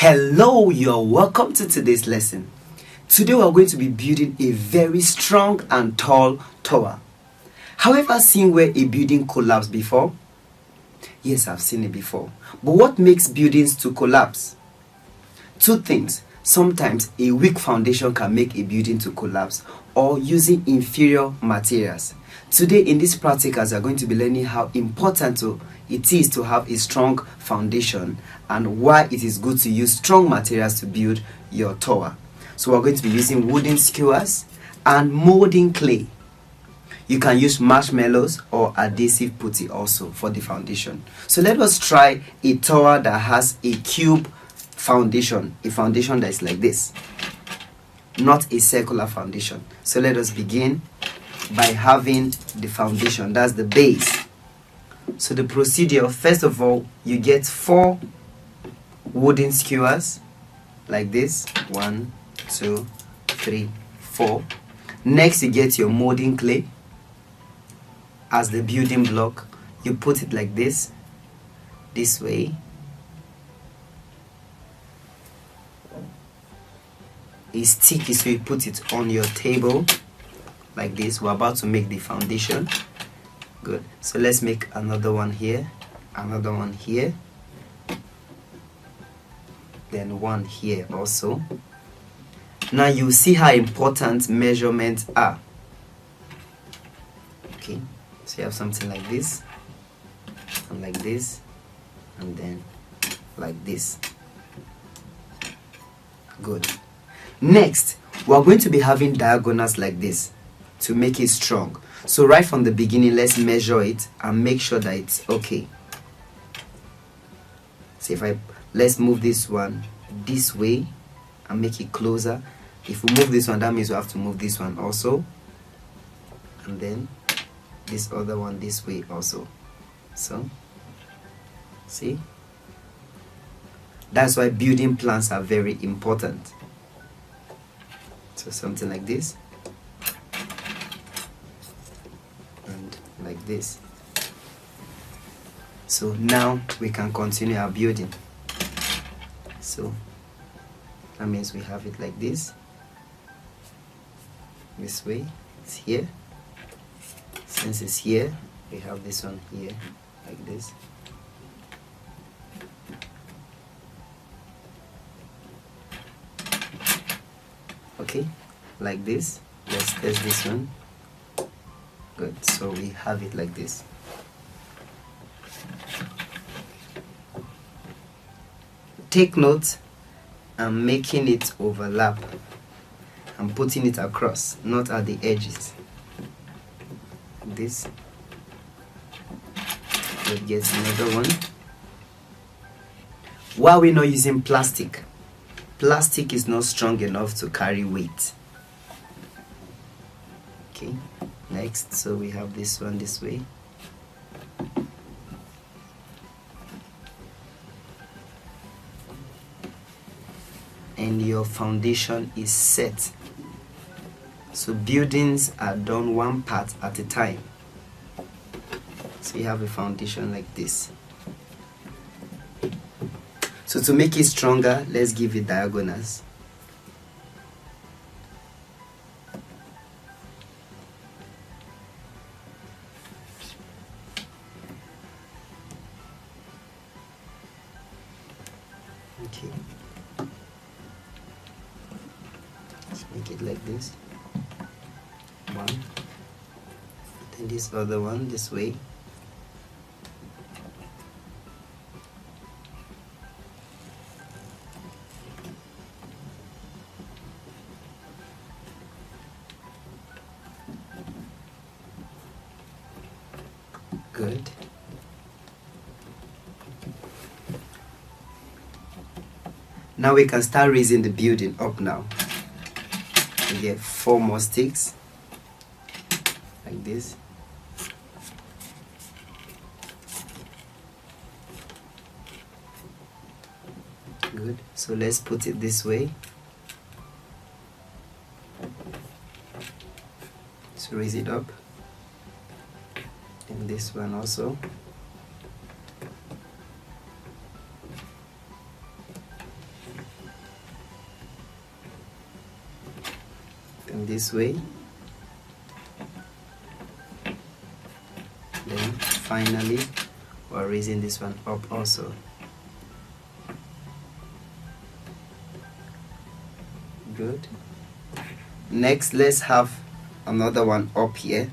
Hello, you're welcome to today's lesson. Today we are going to be building a very strong and tall tower. Have you ever seen where a building collapsed before? Yes, I've seen it before. But what makes buildings to collapse? Two things. Sometimes a weak foundation can make a building to collapse, or using inferior materials. Today in this practicals, we are going to be learning how important it is to have a strong foundation and why it is good to use strong materials to build your tower. So we're going to be using wooden skewers and molding clay. You can use marshmallows or adhesive putty also for the foundation. So let us try a tower that has a cube foundation, a foundation that is like this, not a circular foundation. So let us begin by having the foundation, that's the base. So the procedure, first of all, you get 4 wooden skewers like this, 1, 2, 3, 4. Next you get your molding clay as the building block. You put it like this way. It's sticky, so you put it on your table like this. We're about to make the foundation. Good. So let's make another one here, another one here, then one here also. Now you see how important measurements are. Okay, so you have something like this, and like this, and then like this. Good. Next, we are going to be having diagonals like this to make it strong. So right from the beginning, let's measure it and make sure that it's okay. So let's move this one this way and make it closer. If we move this one, that means we have to move this one also, and then this other one this way also. So see, that's why building plans are very important. So something like this and like this. So now we can continue our building. So that means we have it like this way. It's here. Since it's here, we have this one here like this. Okay, like this. Let's test this one. Good. So we have it like this. Take note, I'm making it overlap. I'm putting it across, not at the edges. This. Let's get another one. Why are we not using plastic? Plastic is not strong enough to carry weight. Okay, next, so we have this one this way. And your foundation is set. So buildings are done one part at a time. So you have a foundation like this. So to make it stronger, let's give it diagonals. Okay. Let's make it like this. 1. Then this other one this way. Good. Now we can start raising the building up now. We get 4 more sticks like this. Good. So let's put it this way. So raise it up. And this one also. this way. Then finally we're raising this one up also. Good. Next, let's have another one up here.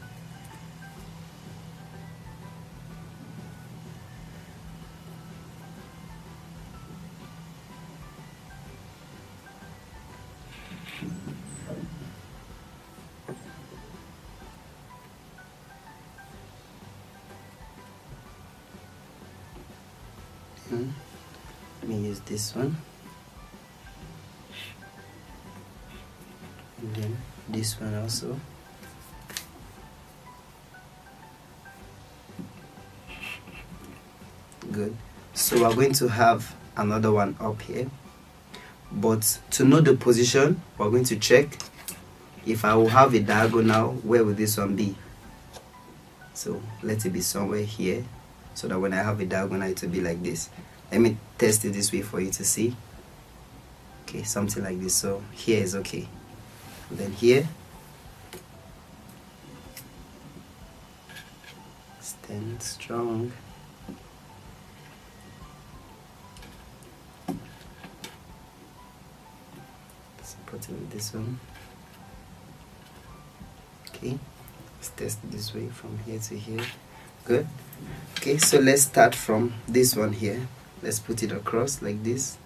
Let me use this one, and then this one also. Good. So we're going to have another one up here, but to know the position, we're going to check if I will have a diagonal, where will this one be? So let it be somewhere here, so that when I have a diagonal it will be like this. Let me test it this way for you to see. Okay, something like this. So here is okay, and then here, stand strong. Support it with this one. Okay, let's test it this way from here to here. Good. Okay, so let's start from this one here. Let's put it across like this.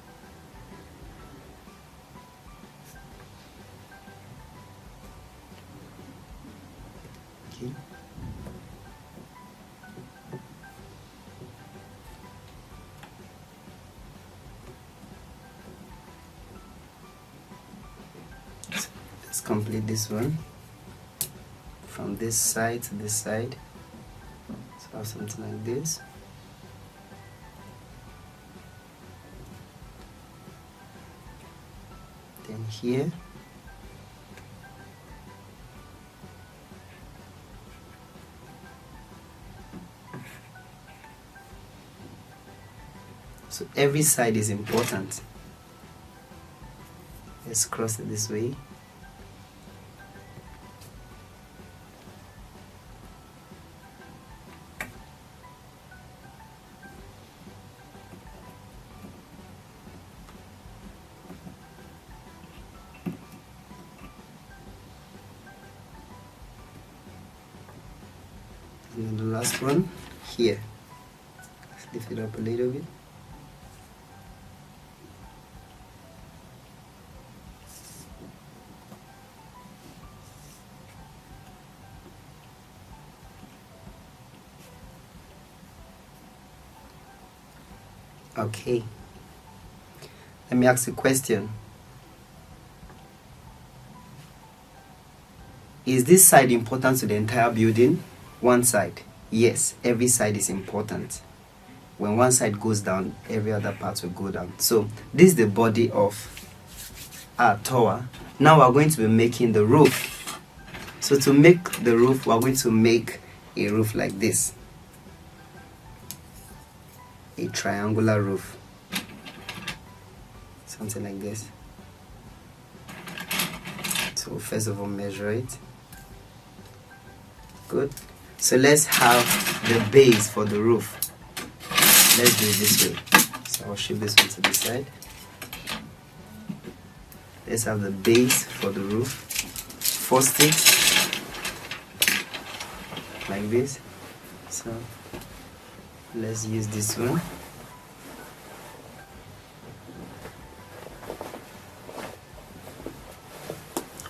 Okay. So let's complete this one from this side to this side. So something like this. Then here, so every side is important. Let's cross it this way. And then the last one here. Let's lift it up a little bit. Okay. Let me ask a question. Is this side important to the entire building? One side. Yes, every side is important. When one side goes down, every other part will go down. So this is the body of our tower. Now we're going to be making the roof. So to make the roof, we're going to make a roof like this. A triangular roof. Something like this. So first of all, measure it. Good. So let's have the base for the roof. Let's do it this way. So I'll shift this one to the side. Let's have the base for the roof. First it like this. So let's use this one.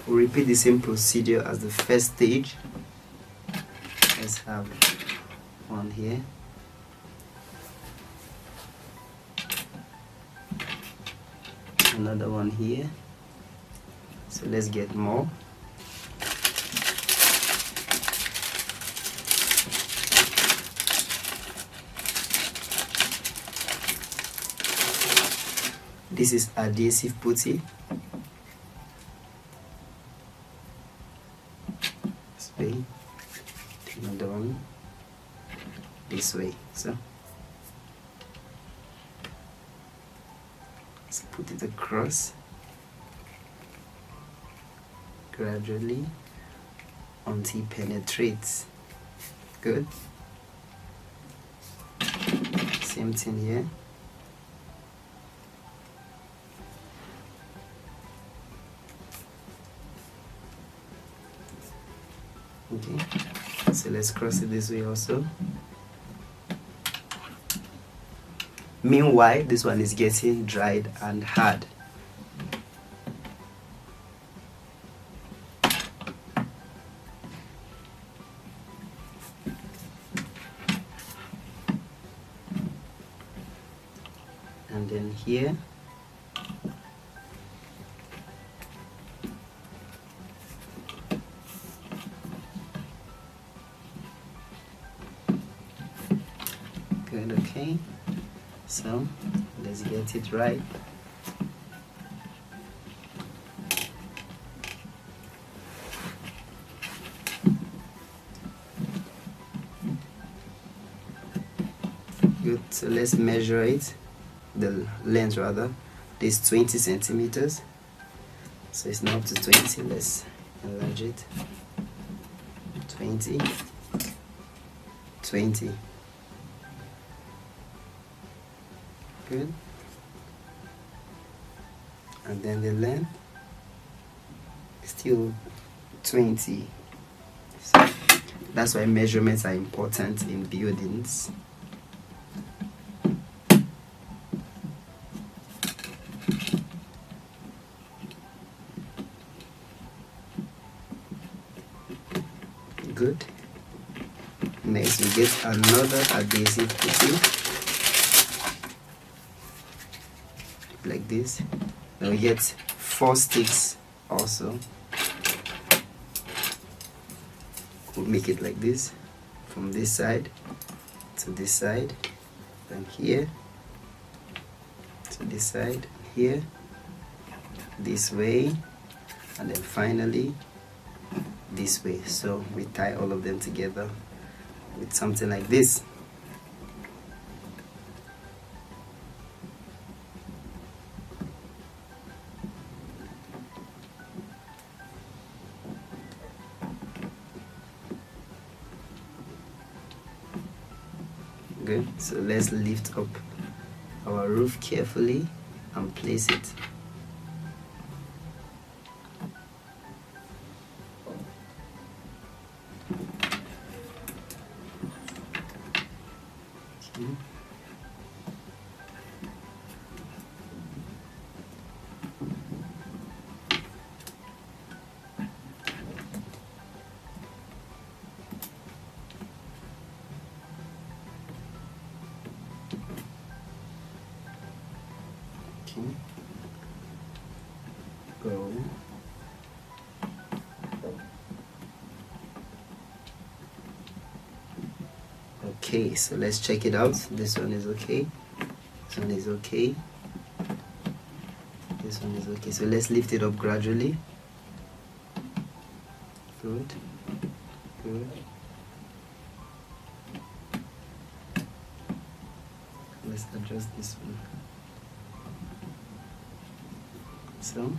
We'll repeat the same procedure as the first stage. Let's have one here. Another one here. So let's get more. This is adhesive putty. This way. Another one this way. So let's put it across. gradually until it penetrates. Good. Same thing here. Okay, so let's cross it this way also. Meanwhile, this one is getting dried and hard. And then here, good. Okay, so let's get it right. Good, so let's measure it, the length rather. This 20 centimeters, so it's now up to 20. Let's enlarge it. 20, 20. Good. And then the length is still 20. So that's why measurements are important in buildings. Good. Next we get another adhesive putty like this. Then we get 4 sticks also. We'll make it like this, from this side to this side, then here to this side, here, this way, and then finally this way. So we tie all of them together with something like this. Good. So let's lift up our roof carefully and place it. Okay. Go. Okay, so let's check it out. This one is okay. This one is okay. This one is okay. So let's lift it up gradually. Good. Good. Let's adjust this one. So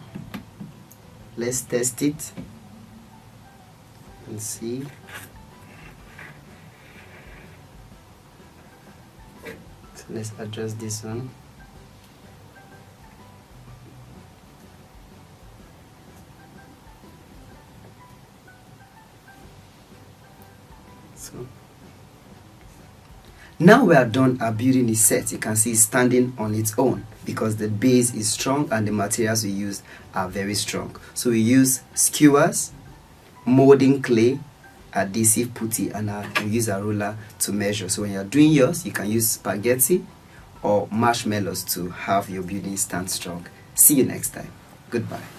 let's test it and see. So let's adjust this one. So now we are done. Our building is set. You can see it's standing on its own because the base is strong and the materials we use are very strong. So we use skewers, molding clay, adhesive putty, and we use a ruler to measure. So when you're doing yours, you can use spaghetti or marshmallows to have your building stand strong. See you next time. Goodbye.